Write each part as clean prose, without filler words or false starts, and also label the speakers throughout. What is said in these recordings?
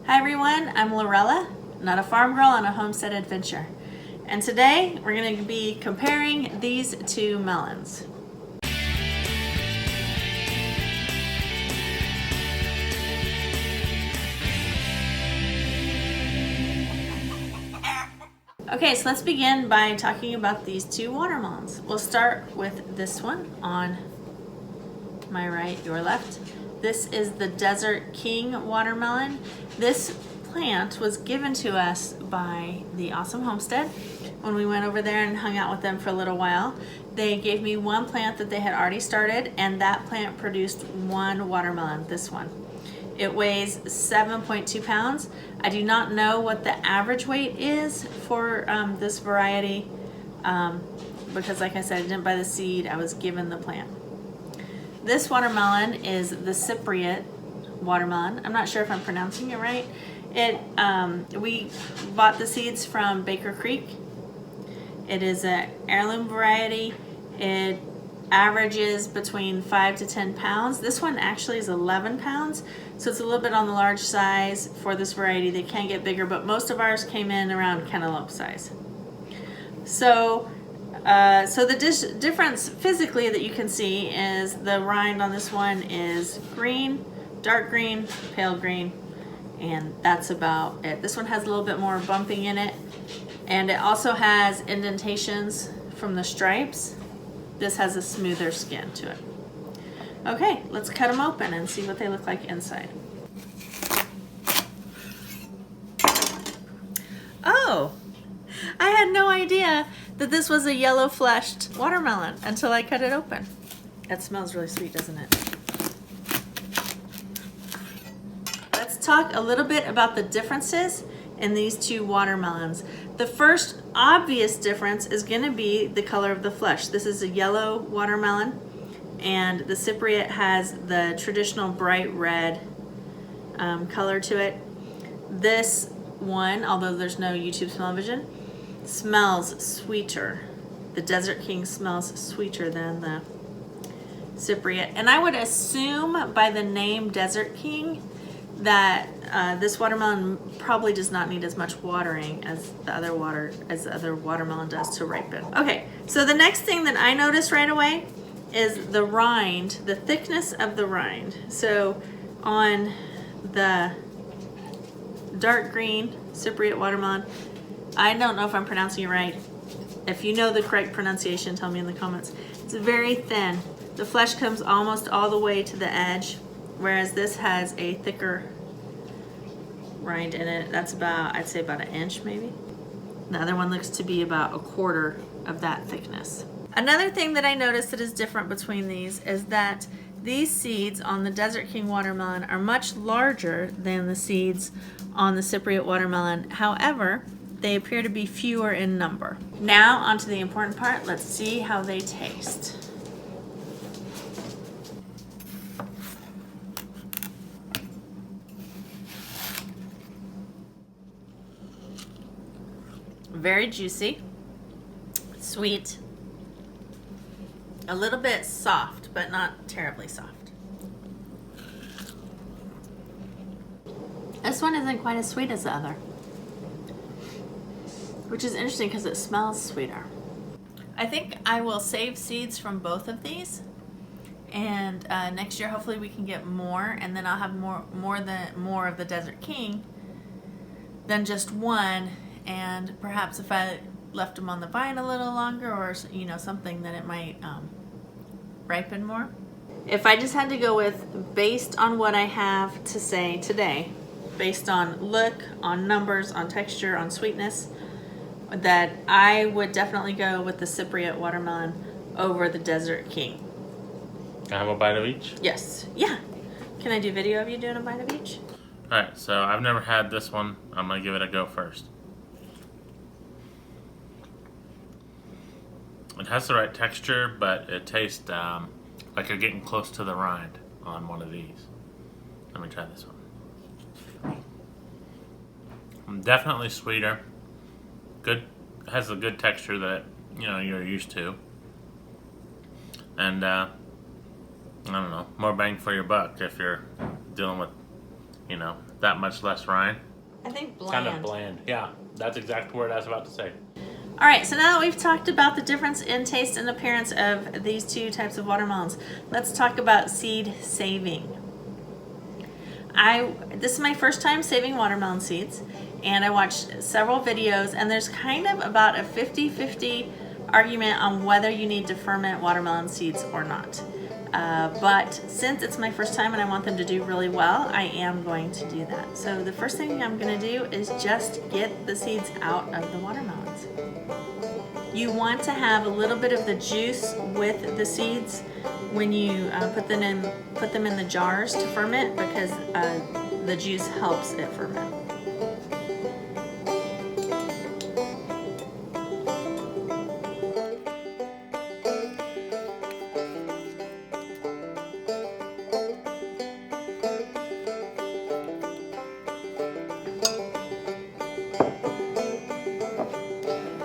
Speaker 1: Hi everyone, I'm Lorella, not a farm girl on a homestead adventure. And today we're going to be comparing these two melons. Okay, so let's begin by talking about these two watermelons. We'll start with this one on my right, your left. This is the Desert King watermelon. This plant was given to us by the Awesome Homestead when we went over there and hung out with them for a little while. They gave me one plant that they had already started, and that plant produced one watermelon, this one. It weighs 7.2 pounds. I do not know what the average weight is for this variety because, like I said, I didn't buy the seed, I was given the plant. This watermelon is the Cypriot watermelon. I'm not sure if I'm pronouncing it right. We bought the seeds from Baker Creek. It is an heirloom variety. It averages between 5 to 10 pounds. This one actually is 11 pounds, so it's a little bit on the large size for this variety. They can get bigger, but most of ours came in around cantaloupe size. So the difference physically that you can see is the rind on this one is green, dark green, pale green, and that's about it. This one has a little bit more bumping in it, and it also has indentations from the stripes. This has a smoother skin to it. Okay, let's cut them open and see what they look like inside. Oh, I had no idea that this was a yellow fleshed watermelon until I cut it open. That smells really sweet, doesn't it? Let's talk a little bit about the differences in these two watermelons. The first obvious difference is going to be the color of the flesh. This is a yellow watermelon, and the Cypriot has the traditional bright red color to it. This one, although there's no YouTube smell-o-vision, smells sweeter. The Desert King smells sweeter than the Cypriot. And I would assume by the name Desert King that this watermelon probably does not need as much watering as the other watermelon does to ripen. Okay, so the next thing that I noticed right away is the rind, the thickness of the rind. So on the dark green Cypriot watermelon, I don't know if I'm pronouncing it right. If you know the correct pronunciation, tell me in the comments. It's very thin. The flesh comes almost all the way to the edge, whereas this has a thicker rind in it. That's about, I'd say about an inch maybe. The other one looks to be about a quarter of that thickness. Another thing that I noticed that is different between these is that these seeds on the Desert King watermelon are much larger than the seeds on the Cypriot watermelon. However, they appear to be fewer in number. Now onto the important part. Let's see how they taste. Very juicy, sweet, a little bit soft, but not terribly soft. This one isn't quite as sweet as the other, which is interesting because it smells sweeter. I think I will save seeds from both of these, and next year hopefully we can get more, and then I'll have more of the Desert King than just one. And perhaps if I left them on the vine a little longer, or something, then it might ripen more. If I just had to go with, based on what I have to say today, based on look, on numbers, on texture, on sweetness, that I would definitely go with the Cypriot watermelon over the Desert King.
Speaker 2: Can I have a bite of each?
Speaker 1: Yes. Yeah. Can I do video of you doing a bite of each?
Speaker 2: Alright, so I've never had this one. I'm going to give it a go first. It has the right texture, but it tastes like you're getting close to the rind on one of these. Let me try this one. Definitely sweeter. Good, has a good texture that you're used to, and I don't know, more bang for your buck if you're dealing with, that much less rind.
Speaker 1: I think bland.
Speaker 2: Kind of bland. Yeah, that's exact word I was about to say.
Speaker 1: All right, so now that we've talked about the difference in taste and appearance of these two types of watermelons, let's talk about seed saving. This is my first time saving watermelon seeds, and I watched several videos, and there's kind of about a 50-50 argument on whether you need to ferment watermelon seeds or not. But since it's my first time and I want them to do really well, I am going to do that. So the first thing I'm going to do is just get the seeds out of the watermelons. You want to have a little bit of the juice with the seeds when you put them in the jars to ferment, because the juice helps it ferment.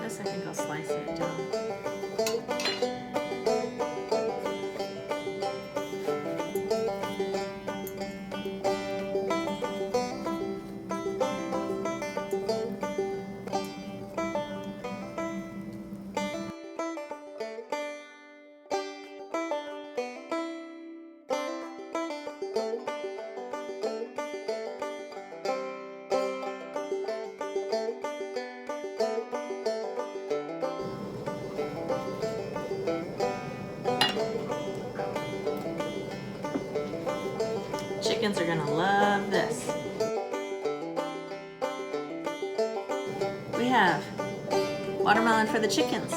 Speaker 1: This, I think I'll slice it down. Chickens are gonna love this. We have watermelon for the chickens,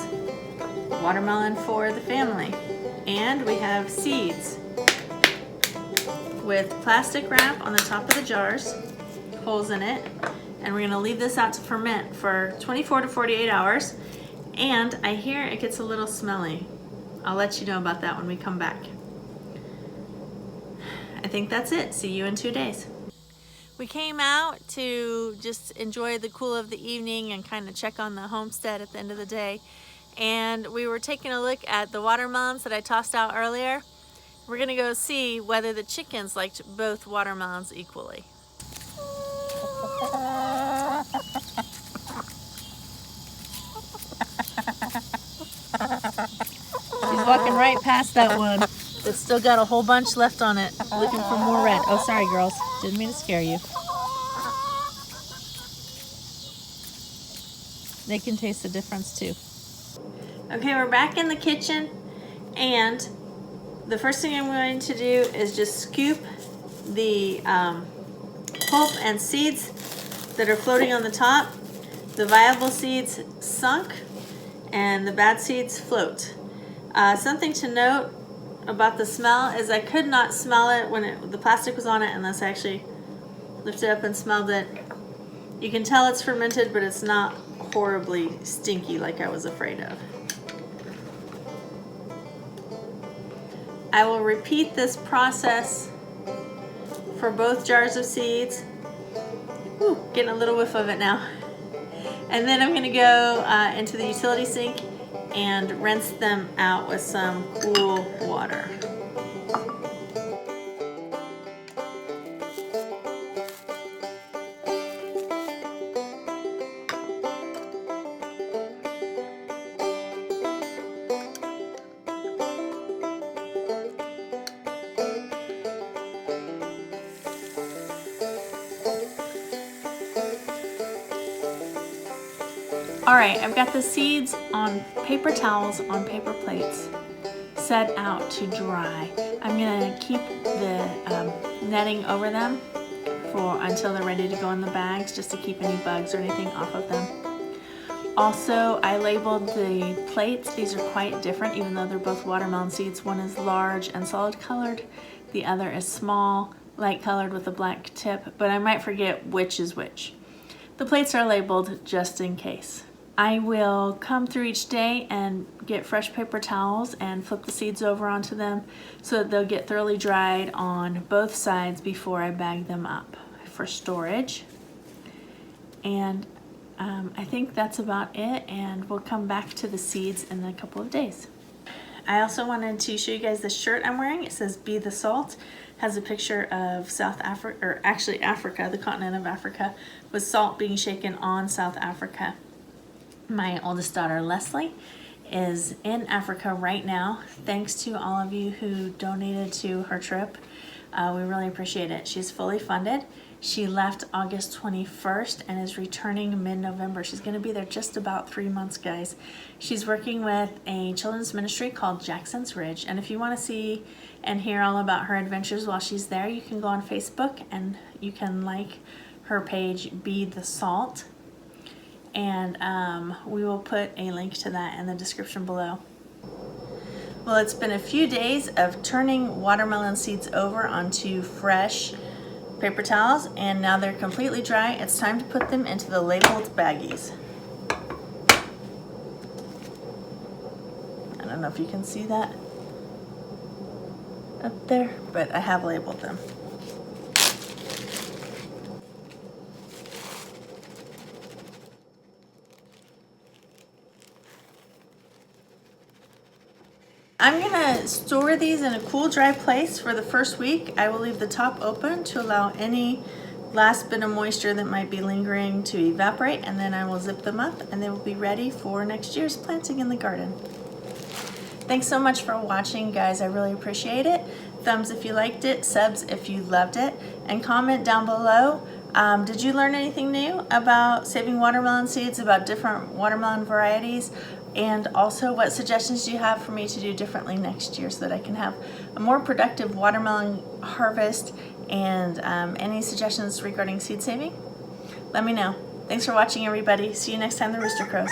Speaker 1: watermelon for the family, and we have seeds with plastic wrap on the top of the jars, holes in it, and we're gonna leave this out to ferment for 24 to 48 hours, and I hear it gets a little smelly. I'll let you know about that when we come back. I think that's it. See you in 2 days. We came out to just enjoy the cool of the evening and kind of check on the homestead at the end of the day. And we were taking a look at the watermelons that I tossed out earlier. We're gonna go see whether the chickens liked both watermelons equally. She's walking right past that one. It's still got a whole bunch left on it, looking for more red. Oh, sorry, girls. Didn't mean to scare you. They can taste the difference, too. Okay, we're back in the kitchen, and the first thing I'm going to do is just scoop the pulp and seeds that are floating on the top. The viable seeds sunk, and the bad seeds float. Something to note about the smell is I could not smell it when the plastic was on it unless I actually lifted it up and smelled it. You can tell it's fermented, but it's not horribly stinky like I was afraid of. I will repeat this process for both jars of seeds. Ooh, getting a little whiff of it now. And then I'm going to go into the utility sink and rinse them out with some cool water. All right, I've got the seeds on paper towels on paper plates set out to dry. I'm gonna keep the netting over them until they're ready to go in the bags, just to keep any bugs or anything off of them. Also, I labeled the plates. These are quite different, even though they're both watermelon seeds. One is large and solid colored. The other is small, light colored with a black tip, but I might forget which is which. The plates are labeled just in case. I will come through each day and get fresh paper towels and flip the seeds over onto them so that they'll get thoroughly dried on both sides before I bag them up for storage. And I think that's about it, and we'll come back to the seeds in a couple of days. I also wanted to show you guys the shirt I'm wearing. It says "Be the Salt." Has a picture of South Africa, or actually Africa, the continent of Africa, with salt being shaken on South Africa. My oldest daughter, Leslie, is in Africa right now. Thanks to all of you who donated to her trip. We really appreciate it. She's fully funded. She left August 21st and is returning mid-November. She's going to be there just about 3 months, guys. She's working with a children's ministry called Jackson's Ridge. And if you want to see and hear all about her adventures while she's there, you can go on Facebook and you can like her page, Be the Salt. And we will put a link to that in the description below. Well, it's been a few days of turning watermelon seeds over onto fresh paper towels, and now they're completely dry. It's time to put them into the labeled baggies. I don't know if you can see that up there, but I have labeled them. I'm gonna store these in a cool, dry place for the first week. I will leave the top open to allow any last bit of moisture that might be lingering to evaporate, and then I will zip them up and they will be ready for next year's planting in the garden. Thanks so much for watching, guys. I really appreciate it. Thumbs if you liked it, subs if you loved it, and comment down below. Did you learn anything new about saving watermelon seeds, about different watermelon varieties? And also, what suggestions do you have for me to do differently next year so that I can have a more productive watermelon harvest? And any suggestions regarding seed saving? Let me know. Thanks for watching, everybody. See you next time the rooster crows.